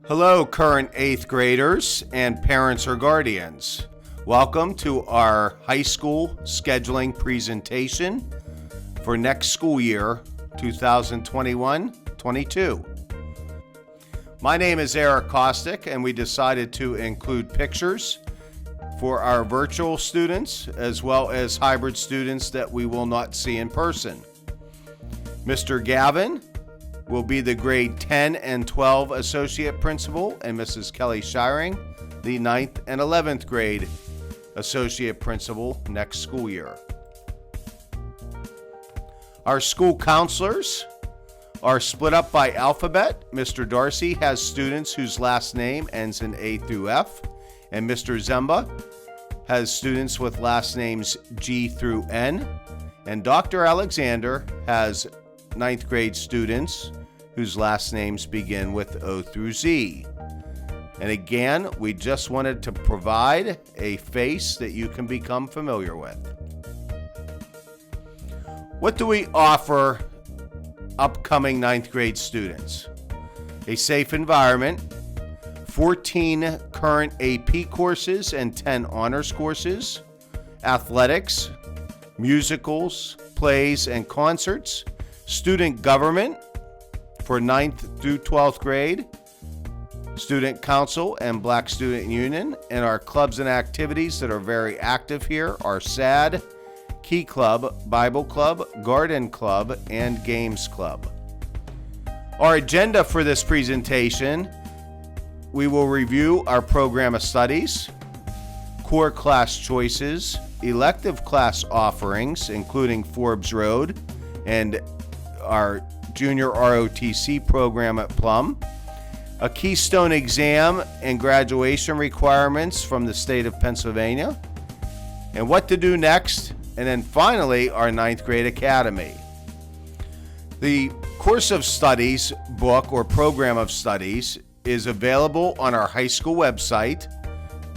Hello, current 8th graders and parents or guardians. Welcome to our high school scheduling presentation for next school year, 2021-22. My name is Eric Kostick, and we decided to include pictures for our virtual students as well as hybrid students that we will not see in person. Mr. Gavin will be the grade 10 and 12 associate principal, and Mrs. Kelly Shiring, the 9th and 11th grade associate principal next school year. Our school counselors are split up by alphabet. Mr. Darcy has students whose last name ends in A through F, and Mr. Zemba has students with last names G through N, and Dr. Alexander has 9th grade students whose last names begin with O through Z. And again, we just wanted to provide a face that you can become familiar with. What do we offer upcoming 9th grade students? A safe environment, 14 current AP courses and 10 honors courses, athletics, musicals, plays, and concerts, student government for 9th through 12th grade, student council and Black Student Union, and our clubs and activities that are very active here are SAD, Key Club, Bible Club, Garden Club, and Games Club. Our agenda for this presentation, we will review our program of studies, core class choices, elective class offerings, including Forbes Road and our junior ROTC program at Plum, a Keystone exam and graduation requirements from the state of Pennsylvania, and what to do next, and then finally our 9th grade academy. The course of studies book or program of studies is available on our high school website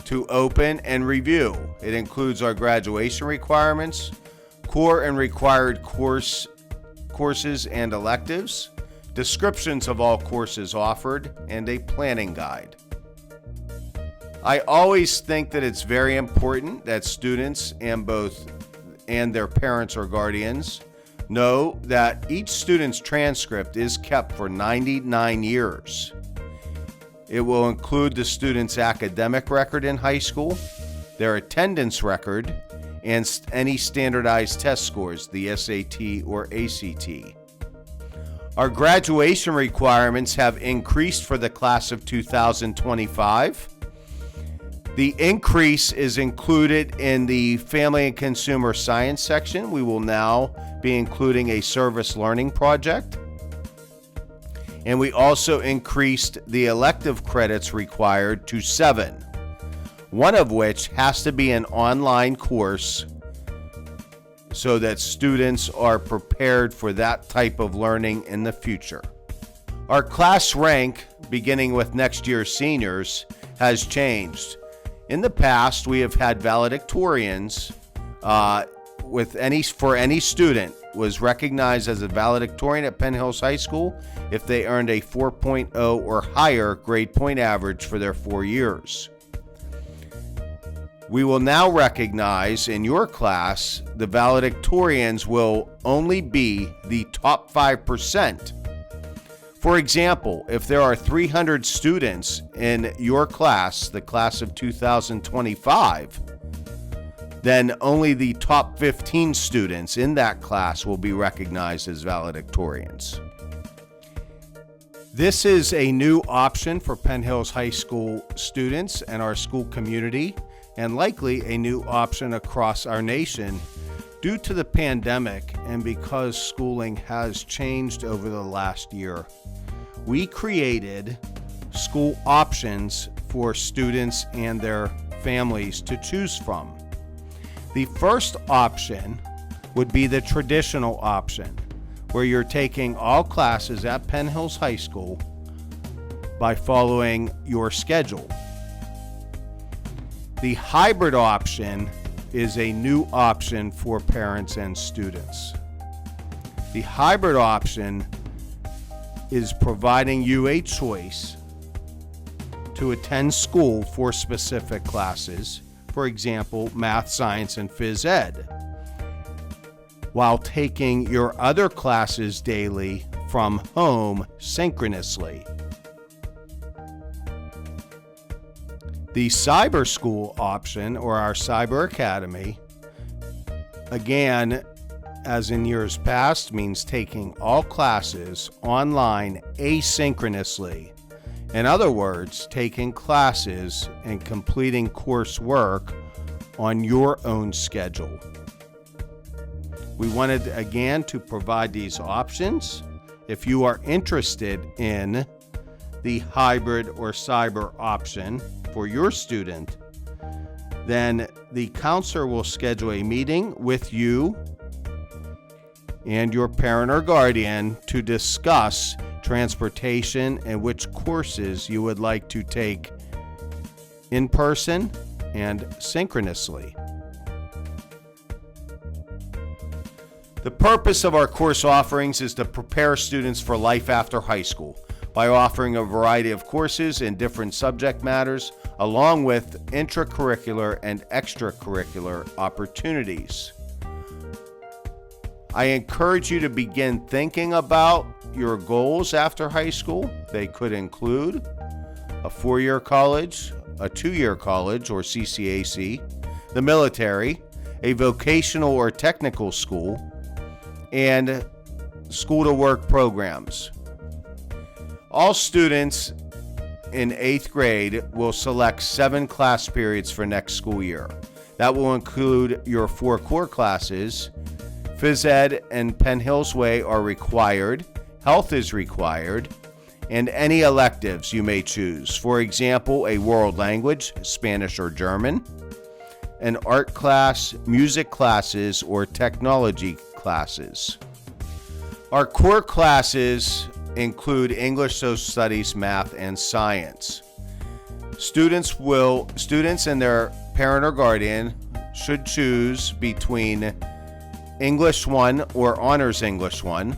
to open and review. It includes our graduation requirements, core and required courses and electives, descriptions of all courses offered, and a planning guide. I always think that it's very important that students and their parents or guardians know that each student's transcript is kept for 99 years. It will include the student's academic record in high school, their attendance record, and any standardized test scores, the SAT or ACT. Our graduation requirements have increased for the class of 2025. The increase is included in the Family and Consumer Science section. We will now be including a service learning project. And we also increased the elective credits required to 7. One of which has to be an online course so that students are prepared for that type of learning in the future. Our class rank, beginning with next year's seniors, has changed. In the past, we have had valedictorians for any student was recognized as a valedictorian at Penn Hills High School if they earned a 4.0 or higher grade point average for their 4 years. We will now recognize in your class the valedictorians will only be the top 5%. For example, if there are 300 students in your class, the class of 2025, then only the top 15 students in that class will be recognized as valedictorians. This is a new option for Penn Hills High School students and our school community, and likely a new option across our nation due to the pandemic and because schooling has changed over the last year. We created school options for students and their families to choose from. The first option would be the traditional option, where you're taking all classes at Penn Hills High School by following your schedule. The hybrid option is a new option for parents and students. The hybrid option is providing you a choice to attend school for specific classes, for example, math, science, and phys ed, while taking your other classes daily from home synchronously. The cyber school option, or our cyber academy, again, as in years past, means taking all classes online asynchronously. In other words, taking classes and completing coursework on your own schedule. We wanted, again, to provide these options. If you are interested in the hybrid or cyber option for your student, then the counselor will schedule a meeting with you and your parent or guardian to discuss transportation and which courses you would like to take in person and synchronously. The purpose of our course offerings is to prepare students for life after high school by offering a variety of courses in different subject matters, along with intracurricular and extracurricular opportunities. I encourage you to begin thinking about your goals after high school. They could include a 4-year college, a 2-year college or CCAC, the military, a vocational or technical school, and school-to-work programs. All students in 8th grade will select 7 class periods for next school year. That will include your 4 core classes. Phys ed and Penn Hills Way are required. Health is required. And any electives you may choose. For example, a world language, Spanish or German, an art class, music classes, or technology classes. Our core classes include English, social studies, math, and science. Students and their parent or guardian should choose between English 1 or Honors English 1.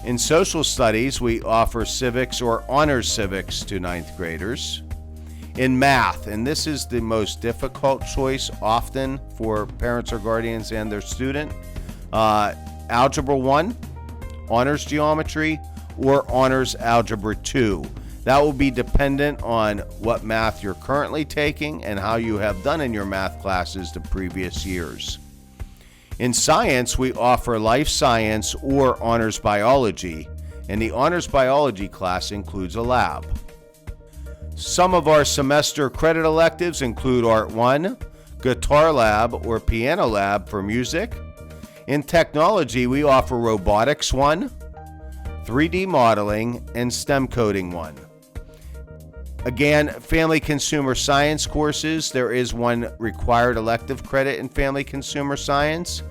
In social studies, we offer civics or honors civics to 9th graders. In math, and this is the most difficult choice often for parents or guardians and their student, Algebra 1, Honors Geometry, or Honors Algebra 2. That will be dependent on what math you're currently taking and how you have done in your math classes the previous years. In science, we offer life science or honors biology, and the honors biology class includes a lab. Some of our semester credit electives include Art 1, Guitar Lab or Piano Lab for music. In technology, we offer Robotics 1, 3D Modeling, and STEM Coding 1. Again, Family Consumer Science courses, there is one required elective credit in Family Consumer Science.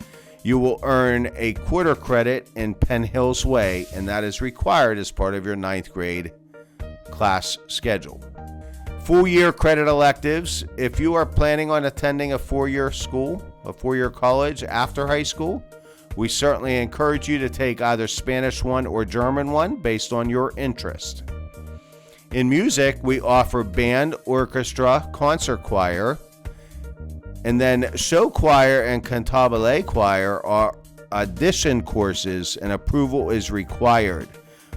You will earn a quarter credit in Penn Hills Way, and that is required as part of your 9th grade class schedule. Full year credit electives, if you are planning on attending a 4-year school, a 4-year college after high school, we certainly encourage you to take either Spanish 1 or German 1 based on your interest. In music, we offer band, orchestra, concert choir, and then show choir and cantabile choir are audition courses, and approval is required.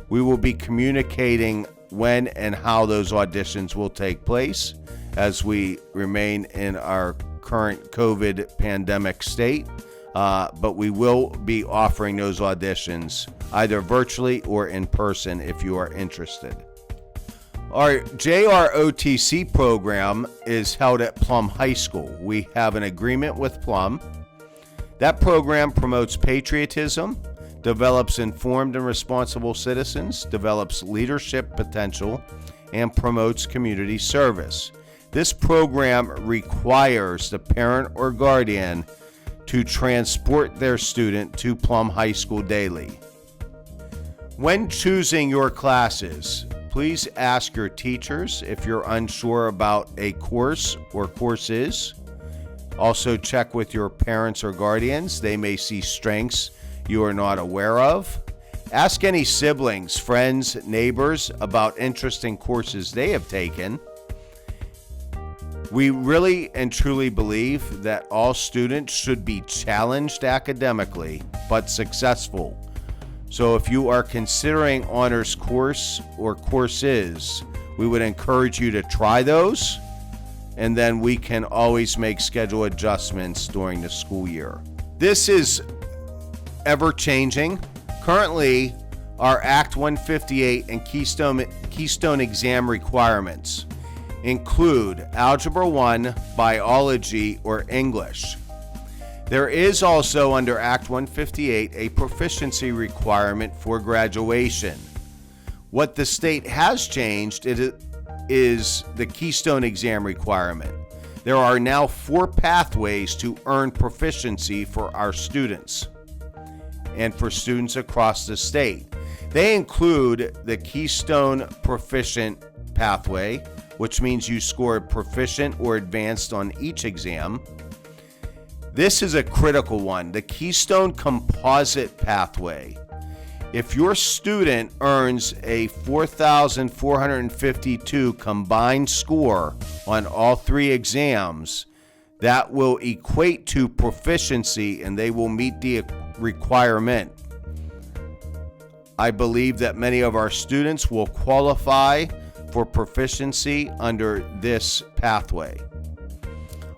We will be communicating when and how those auditions will take place as we remain in our current COVID pandemic state, but we will be offering those auditions either virtually or in person if you are interested. Our JROTC program is held at Plum High School. We have an agreement with Plum. That program promotes patriotism, develops informed and responsible citizens, develops leadership potential, and promotes community service. This program requires the parent or guardian to transport their student to Plum High School daily. When choosing your classes, please ask your teachers if you're unsure about a course or courses. Also, check with your parents or guardians. They may see strengths you are not aware of. Ask any siblings, friends, neighbors about interesting courses they have taken. We really and truly believe that all students should be challenged academically, but successful. So if you are considering honors course or courses, we would encourage you to try those, and then we can always make schedule adjustments during the school year. This is ever changing. Currently, our Act 158 and Keystone exam requirements include Algebra 1, Biology, or English. There is also under Act 158 a proficiency requirement for graduation. What the state has changed is the Keystone exam requirement. There are now 4 pathways to earn proficiency for our students and for students across the state. They include the Keystone Proficient pathway, which means you scored proficient or advanced on each exam. This is a critical one, the Keystone Composite pathway. If your student earns a 4,452 combined score on all 3 exams, that will equate to proficiency and they will meet the requirement. I believe that many of our students will qualify for proficiency under this pathway.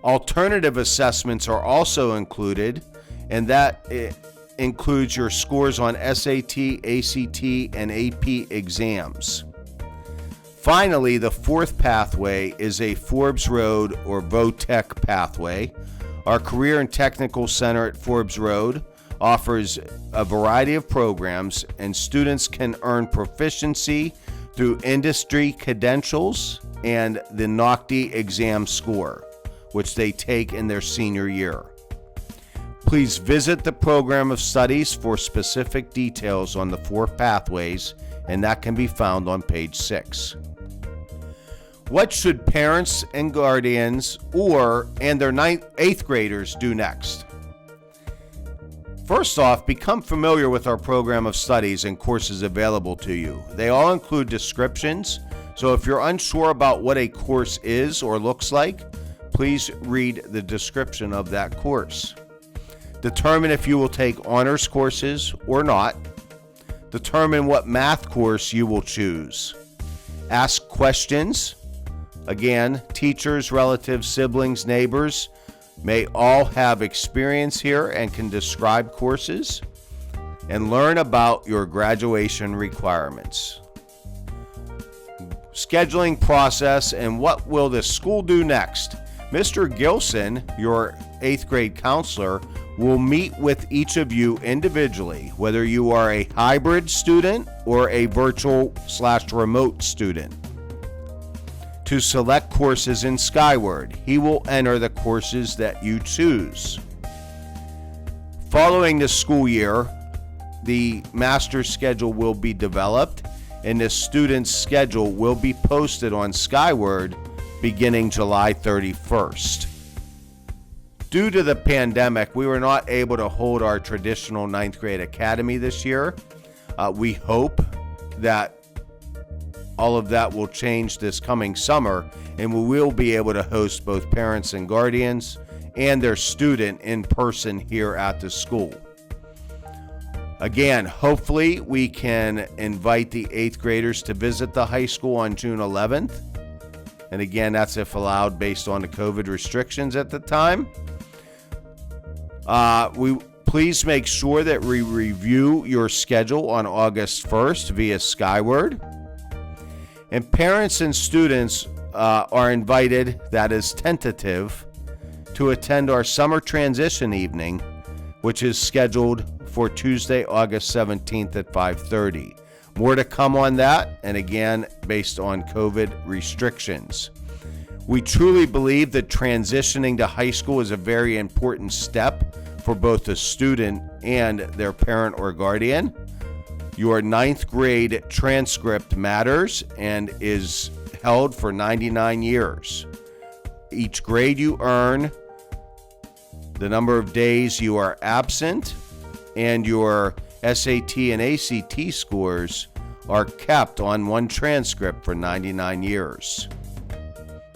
Alternative assessments are also included, and that includes your scores on SAT, ACT, and AP exams. Finally, the 4th pathway is a Forbes Road or VOTEC pathway. Our Career and Technical Center at Forbes Road offers a variety of programs, and students can earn proficiency through industry credentials and the NOCTI exam score, which they take in their senior year. Please visit the program of studies for specific details on the 4 pathways, and that can be found on page 6. What should parents and guardians and their 8th graders do next? First off, become familiar with our program of studies and courses available to you. They all include descriptions, so if you're unsure about what a course is or looks like, please read the description of that course. Determine if you will take honors courses or not. Determine what math course you will choose. Ask questions. Again, teachers, relatives, siblings, neighbors may all have experience here and can describe courses, and learn about your graduation requirements. Scheduling process and what will the school do next? Mr. Gilson, your 8th grade counselor, will meet with each of you individually, whether you are a hybrid student or a virtual/remote student, to select courses in Skyward. He will enter the courses that you choose. Following the school year, the master's schedule will be developed, and the student's schedule will be posted on Skyward beginning July 31st. Due to the pandemic, we were not able to hold our traditional 9th grade academy this year. We hope that all of that will change this coming summer, and we will be able to host both parents and guardians and their student in person here at the school. Again, hopefully we can invite the 8th graders to visit the high school on June 11th. And again, that's if allowed based on the COVID restrictions at the time. Please make sure that we review your schedule on August 1st via Skyward. And parents and students are invited, that is tentative, to attend our summer transition evening, which is scheduled for Tuesday, August 17th at 5:30. More to come on that, and again, based on COVID restrictions. We truly believe that transitioning to high school is a very important step for both the student and their parent or guardian. Your 9th grade transcript matters and is held for 99 years. Each grade you earn the number of days you are absent, and your SAT and ACT scores are kept on one transcript for 99 years.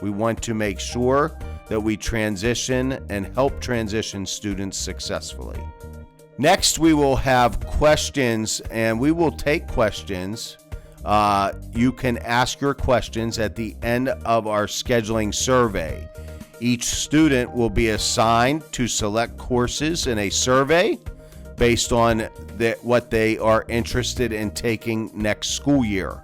We want to make sure that we transition and help transition students successfully. Next, we will have questions, and we will take questions. You can ask your questions at the end of our scheduling survey. Each student will be assigned to select courses in a survey based on what they are interested in taking next school year.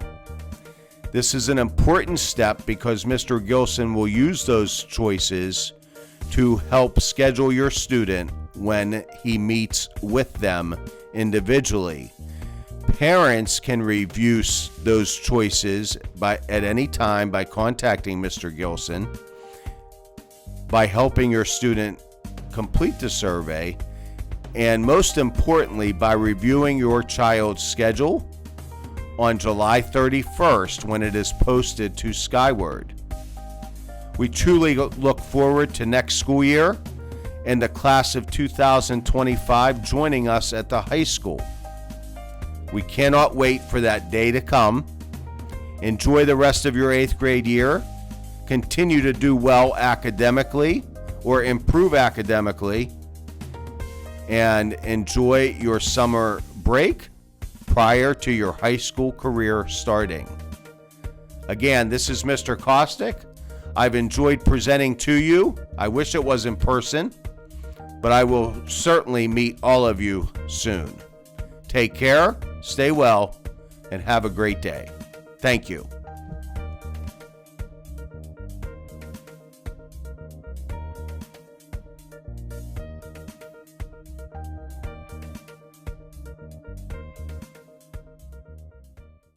This is an important step because Mr. Gilson will use those choices to help schedule your student when he meets with them individually. Parents can review those choices at any time by contacting Mr. Gilson, by helping your student complete the survey, and most importantly, by reviewing your child's schedule on July 31st when it is posted to Skyward. We truly look forward to next school year and the class of 2025 joining us at the high school. We cannot wait for that day to come. Enjoy the rest of your 8th grade year. Continue to do well academically or improve academically, and enjoy your summer break prior to your high school career starting. Again, this is Mr. Kostick. I've enjoyed presenting to you. I wish it was in person, but I will certainly meet all of you soon. Take care, stay well, and have a great day. Thank you.